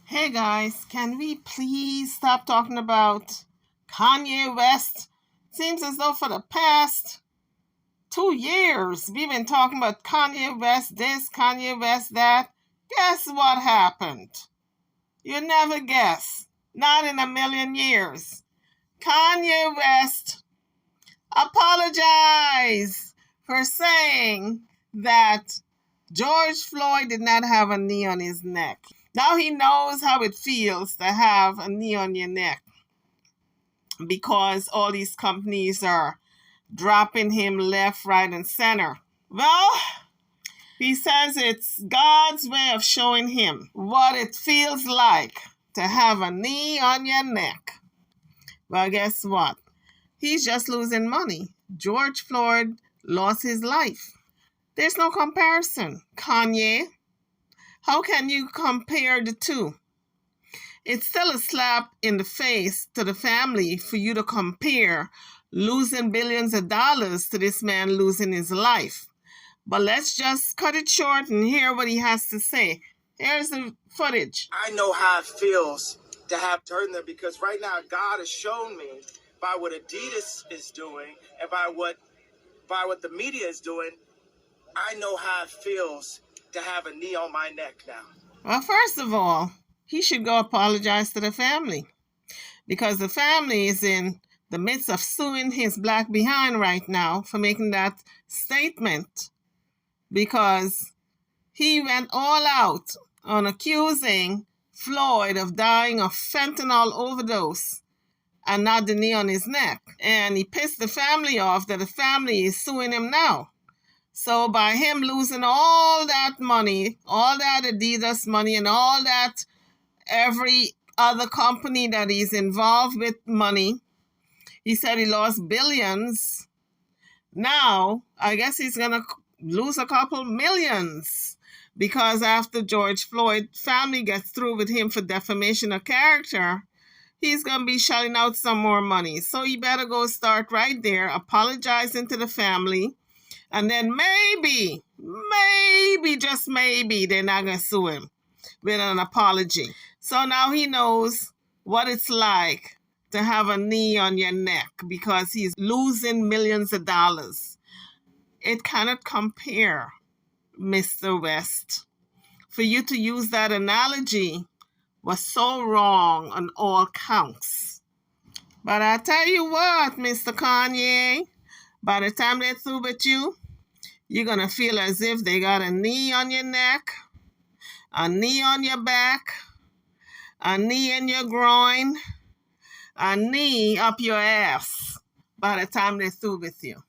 Hey guys, can we please stop talking about Kanye West? Seems as though for the past 2 years we've been talking about Kanye West this, Kanye West that. Guess what happened? You never guess. Not in a million years. Kanye West apologized for saying that George Floyd did not have a knee on his neck. Now he knows how it feels to have a knee on your neck because all these companies are dropping him left, right, and center. Well, he says it's God's way of showing him what it feels like to have a knee on your neck. Well, guess what? He's just losing money. George Floyd lost his life. There's no comparison. Kanye, how can you compare the two? It's still a slap in the face to the family for you to compare losing billions of dollars to this man losing his life. But let's just cut it short and hear what he has to say. Here's the footage. I know how it feels to have turned there because right now God has shown me by what Adidas is doing and by what the media is doing, I know how it feels to have a knee on my neck now. Well, first of all, he should go apologize to the family because the family is in the midst of suing his black behind right now for making that statement because he went all out on accusing Floyd of dying of fentanyl overdose and not the knee on his neck. And he pissed the family off that the family is suing him now. So by him losing all that money, all that Adidas money and all that every other company that he's involved with money, he said he lost billions. Now, I guess he's going to lose a couple millions because after George Floyd family gets through with him for defamation of character, he's going to be shelling out some more money. So he better go start right there, apologizing to the family. And then maybe, just maybe, they're not going to sue him with an apology. So now he knows what it's like to have a knee on your neck because he's losing millions of dollars. It cannot compare, Mr. West. For you to use that analogy was so wrong on all counts. But I tell you what, Mr. Kanye, by the time they're through with you, you're going to feel as if they got a knee on your neck, a knee on your back, a knee in your groin, a knee up your ass by the time they're through with you.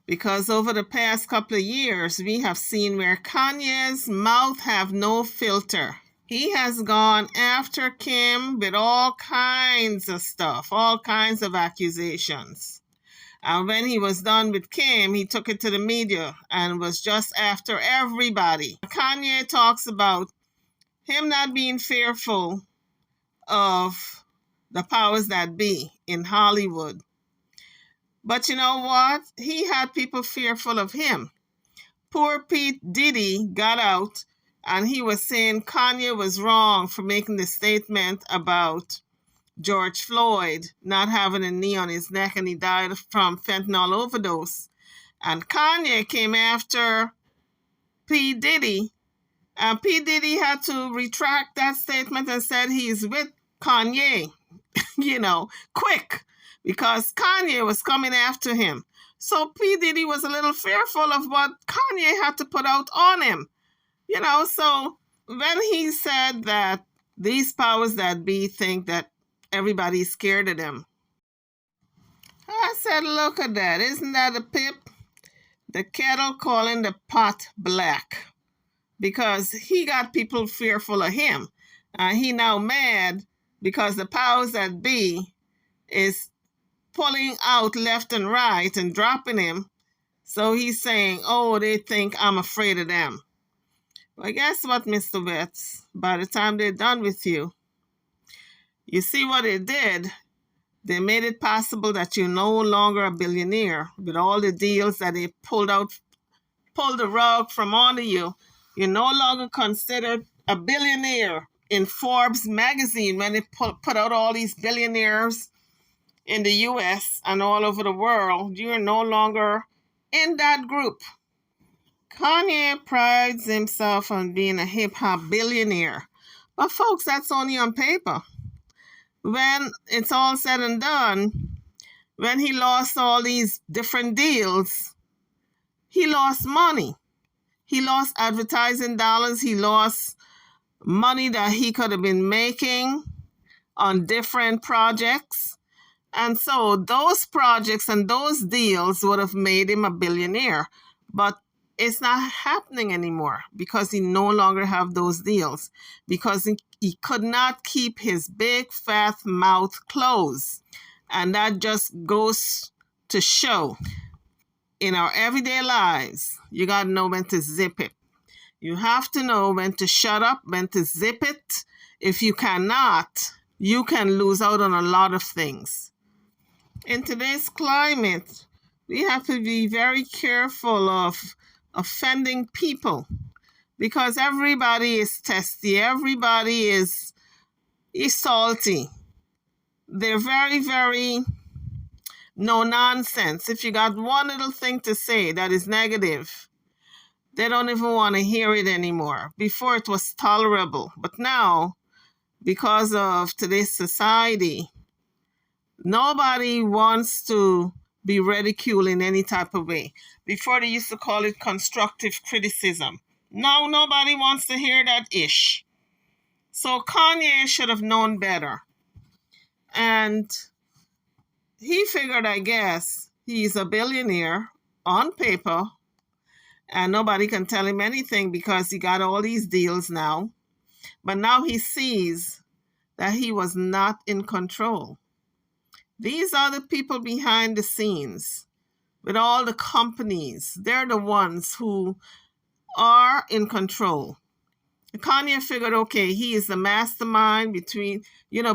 Because over the past couple of years, we have seen where Kanye's mouth have no filter. He has gone after Kim with all kinds of stuff, all kinds of accusations. And when he was done with Kim, he took it to the media and was just after everybody. Kanye talks about him not being fearful of the powers that be in Hollywood. But you know what? He had people fearful of him. Poor Pete Diddy got out and he was saying Kanye was wrong for making the statement about George Floyd not having a knee on his neck and he died from fentanyl overdose. And Kanye came after P. Diddy. And P. Diddy had to retract that statement and said he's with Kanye, quick, because Kanye was coming after him. So P. Diddy was a little fearful of what Kanye had to put out on him. So when he said that these powers that be think that everybody's scared of them, I said, look at that. Isn't that a pip? The kettle calling the pot black. Because he got people fearful of him. He now mad because the powers that be is pulling out left and right and dropping him. So he's saying, oh, they think I'm afraid of them. Well, guess what, Mr. West? By the time they're done with you, you see what they did? They made it possible that you're no longer a billionaire with all the deals that they pulled the rug from under you. You're no longer considered a billionaire in Forbes magazine when it put out all these billionaires in the US and all over the world. You're no longer in that group. Kanye prides himself on being a hip-hop billionaire. But folks, that's only on paper. When it's all said and done, when he lost all these different deals, he lost money. He lost advertising dollars. He lost money that he could have been making on different projects. And so those projects and those deals would have made him a billionaire. But it's not happening anymore because he no longer have those deals, because he could not keep his big fat mouth closed. And that just goes to show in our everyday lives, you got to know when to zip it. You have to know when to shut up, when to zip it. If you cannot, you can lose out on a lot of things. In today's climate, we have to be very careful of offending people because everybody is testy. Everybody is salty. They're very, very no nonsense. If you got one little thing to say that is negative, they don't even want to hear it anymore. Before it was tolerable, but now, because of today's society, nobody wants to be ridiculed in any type of way. Before they used to call it constructive criticism. Now nobody wants to hear that ish. So Kanye should have known better. And he figured, I guess, he's a billionaire on paper and nobody can tell him anything because he got all these deals now. But now he sees that he was not in control. These are the people behind the scenes with all the companies. They're the ones who are in control. Kanye figured, okay, he is the mastermind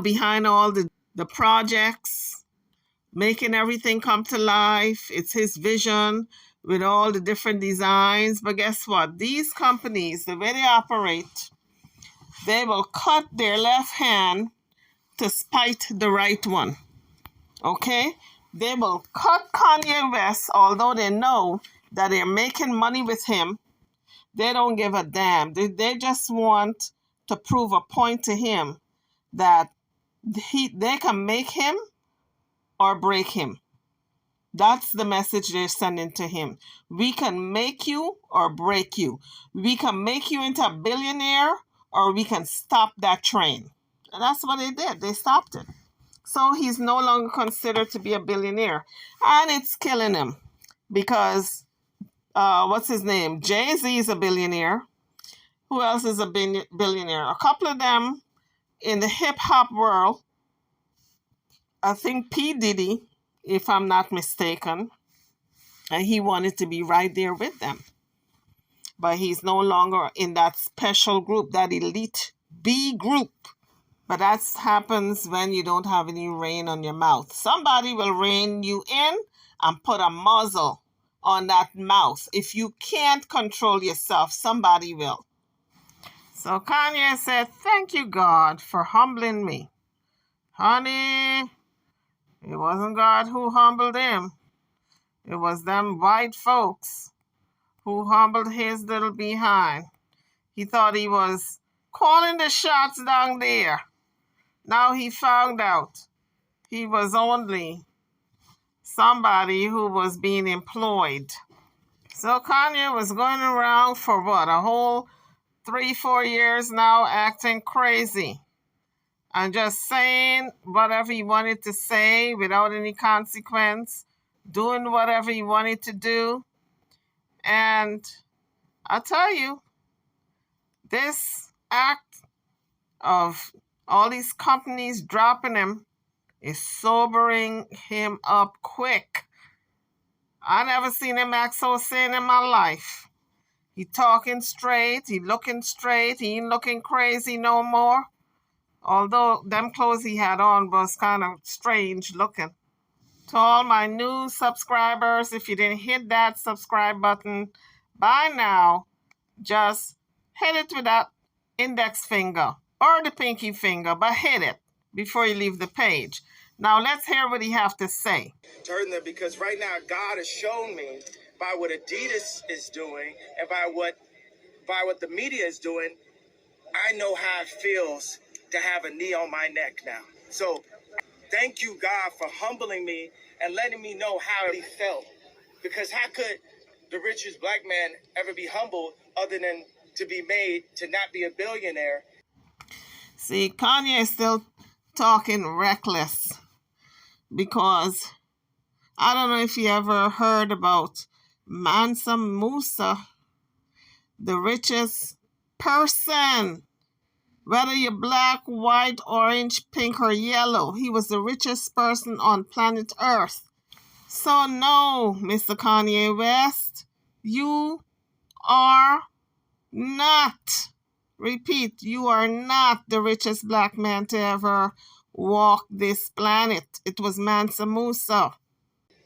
behind all the projects, making everything come to life. It's his vision with all the different designs. But guess what? These companies, the way they operate, they will cut their left hand to spite the right one. Okay? They will cut Kanye West, although they know that they're making money with him. They don't give a damn. They just want to prove a point to him that they can make him or break him. That's the message they're sending to him. We can make you or break you. We can make you into a billionaire or we can stop that train. And that's what they did. They stopped it. So he's no longer considered to be a billionaire. And it's killing him because, what's his name? Jay-Z is a billionaire. Who else is a billionaire? A couple of them in the hip-hop world. I think P. Diddy, if I'm not mistaken. And he wanted to be right there with them. But he's no longer in that special group, that elite B group. But that happens when you don't have any rain on your mouth. Somebody will rein you in and put a muzzle on that mouth. If you can't control yourself, somebody will. So Kanye said, thank you, God, for humbling me. Honey, it wasn't God who humbled him. It was them white folks who humbled his little behind. He thought he was calling the shots down there. Now he found out he was only somebody who was being employed. So Kanye was going around for what, a whole 3-4 years now acting crazy and just saying whatever he wanted to say without any consequence, doing whatever he wanted to do. And I tell you, this act of all these companies dropping him is sobering him up quick. I never seen him act so sane in my life. He talking straight, he looking straight, he ain't looking crazy no more. Although them clothes he had on was kind of strange looking. To all my new subscribers, if you didn't hit that subscribe button by now, just hit it with that index finger. or the pinky finger, but hit it before you leave the page. Now let's hear what he have to say. Turn there because right now God has shown me by what Adidas is doing and by what the media is doing, I know how it feels to have a knee on my neck now. So thank you, God, for humbling me and letting me know how it felt. Because how could the richest black man ever be humbled other than to be made to not be a billionaire? See, Kanye is still talking reckless because I don't know if you ever heard about Mansa Musa, the richest person. Whether you're black, white, orange, pink, or yellow, he was the richest person on planet Earth. So no, Mr. Kanye West, you are not, repeat, you are not the richest black man to ever walk this planet. It was Mansa Musa.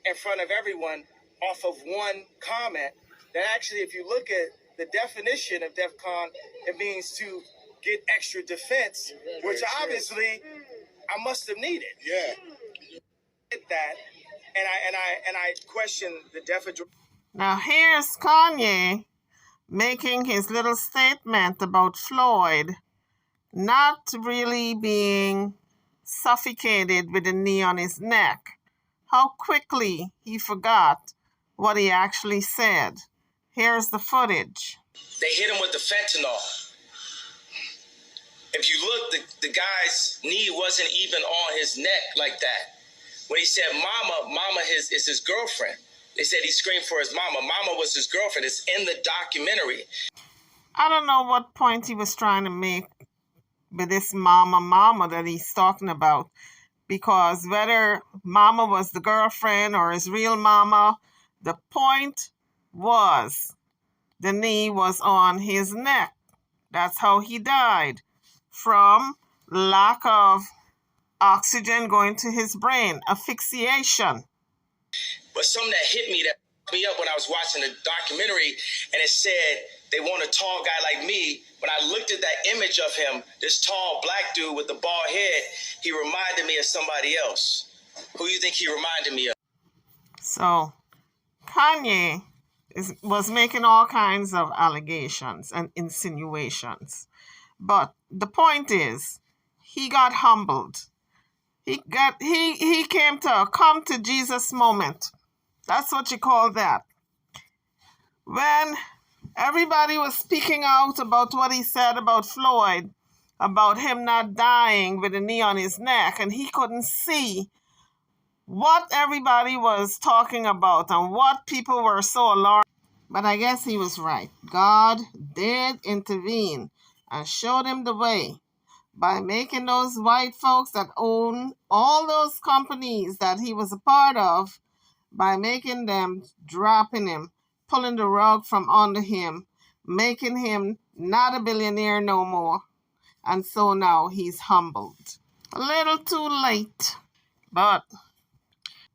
In front of everyone off of one comment that actually, if you look at the definition of DEF CON, it means to get extra defense, which obviously I must have needed. Yeah. That, and I question the definition. Now here's Kanye making his little statement about Floyd not really being suffocated with a knee on his neck. How quickly he forgot what he actually said. Here's the footage. They hit him with the fentanyl. If you look, the guy's knee wasn't even on his neck like that. When he said mama is his girlfriend. They said he screamed for his mama. Mama was his girlfriend. It's in the documentary. I don't know what point he was trying to make with this mama that he's talking about, because whether mama was the girlfriend or his real mama, the point was the knee was on his neck. That's how he died, from lack of oxygen going to his brain, asphyxiation. But something that hit me, that me up when I was watching the documentary, and it said they want a tall guy like me. When I looked at that image of him, this tall black dude with the bald head, he reminded me of somebody else. Who do you think he reminded me of? So Kanye was making all kinds of allegations and insinuations. But the point is, he got humbled. He came to a come to Jesus moment. That's what you call that. When everybody was speaking out about what he said about Floyd, about him not dying with a knee on his neck, and he couldn't see what everybody was talking about and what people were so alarmed. But I guess he was right. God did intervene and showed him the way by making those white folks that own all those companies that he was a part of, by making them dropping him, pulling the rug from under him, making him not a billionaire no more. And so now he's humbled. A little too late. But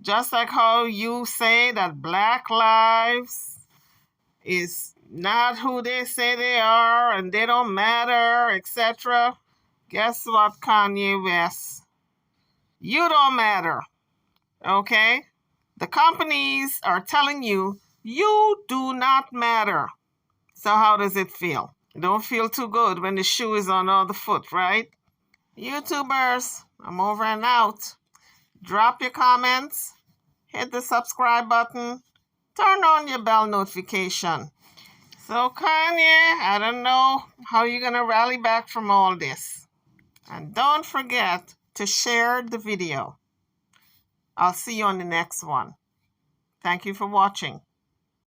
just like how you say that Black lives is not who they say they are and they don't matter, etc. Guess what, Kanye West? You don't matter, okay? The companies are telling you, you do not matter. So how does it feel? It don't feel too good when the shoe is on the other foot, right? YouTubers, I'm over and out. Drop your comments, hit the subscribe button, turn on your bell notification. So Kanye, I don't know how you're going to rally back from all this. And don't forget to share the video. I'll see you on the next one. Thank you for watching.